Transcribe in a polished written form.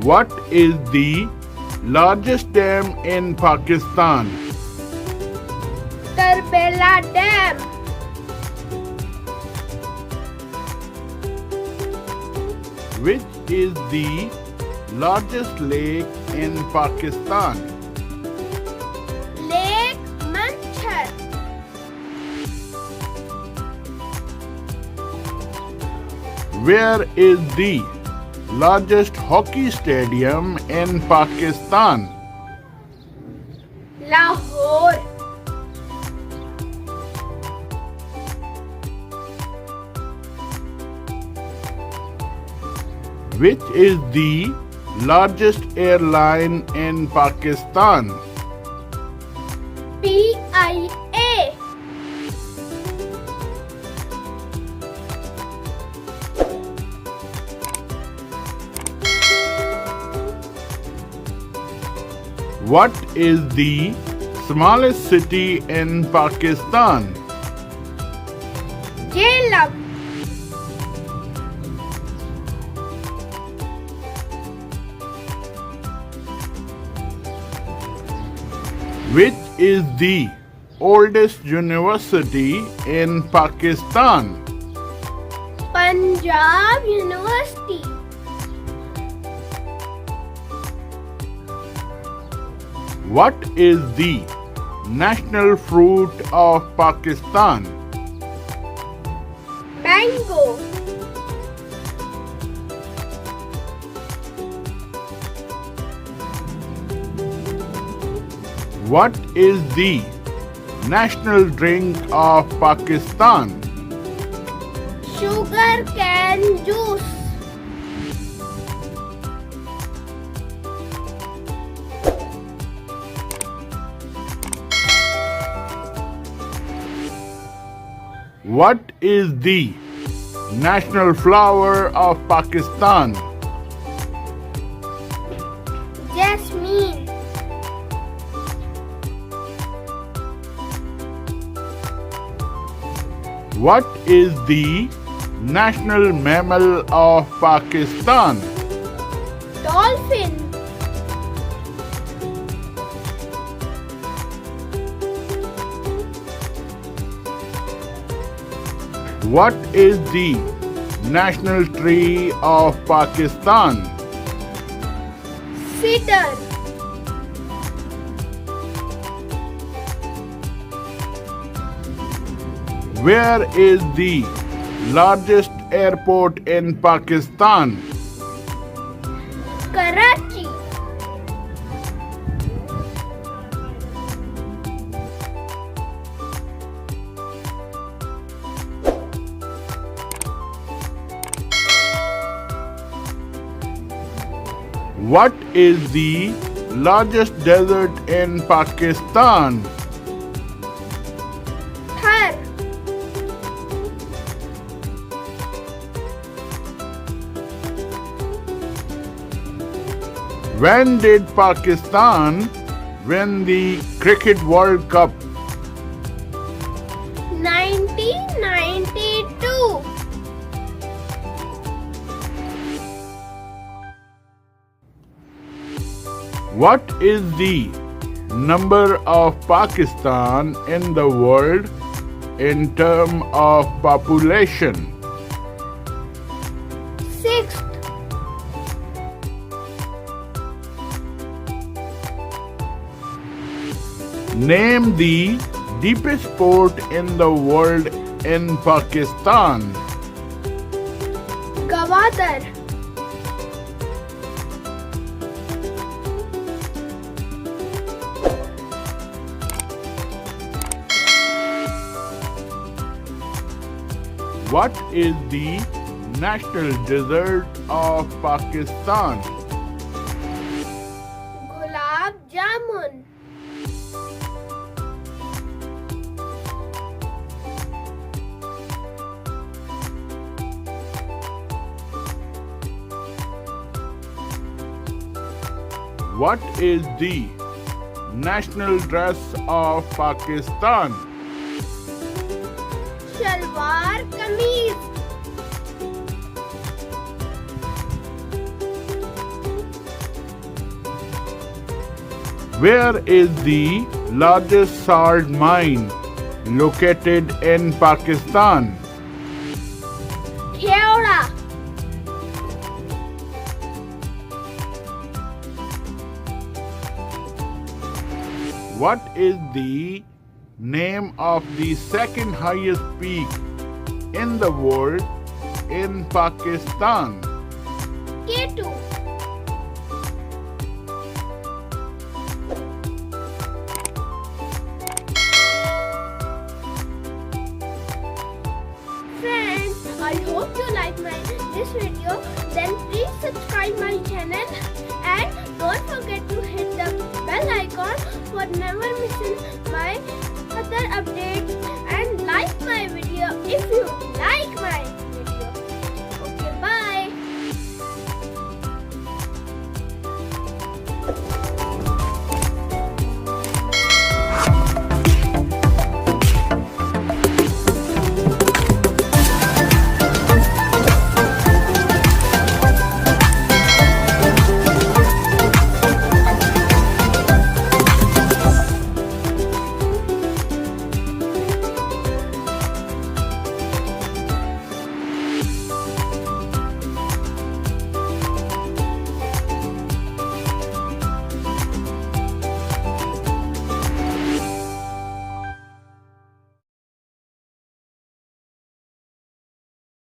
What is the largest dam in Pakistan? Tarbela Dam. Which is the largest lake in Pakistan? Lake Manchar. Where is the largest hockey stadium in Pakistan? Lahore. Which is the largest airline in Pakistan? PIA. What is the smallest city in Pakistan? Gulab. Which is the oldest university in Pakistan? Punjab University. What is the national fruit of Pakistan? Mango. What is the national drink of Pakistan? Sugarcane juice. What is the national flower of Pakistan? Jasmine. What is the national mammal of Pakistan? Dolphin. What is the national tree of Pakistan? Cedar. Where is the largest airport in Pakistan? Karachi. What is the largest desert in Pakistan? Thar. When did Pakistan win the Cricket World Cup? 1992. What is the number of Pakistan in the world in terms of population? Sixth. Name the deepest port in the world in Pakistan. Gwadar. What is the national dessert of Pakistan? Gulab Jaman. What is the national dress of Pakistan? Shalwar kameez. Where is the largest salt mine located in Pakistan? Kyoda. What is the name of the second highest peak in the world in Pakistan? K2. Friends, I hope you like this video. Then please subscribe my channel and don't forget to hit the bell icon for never missing my other updates, and like my video if you like.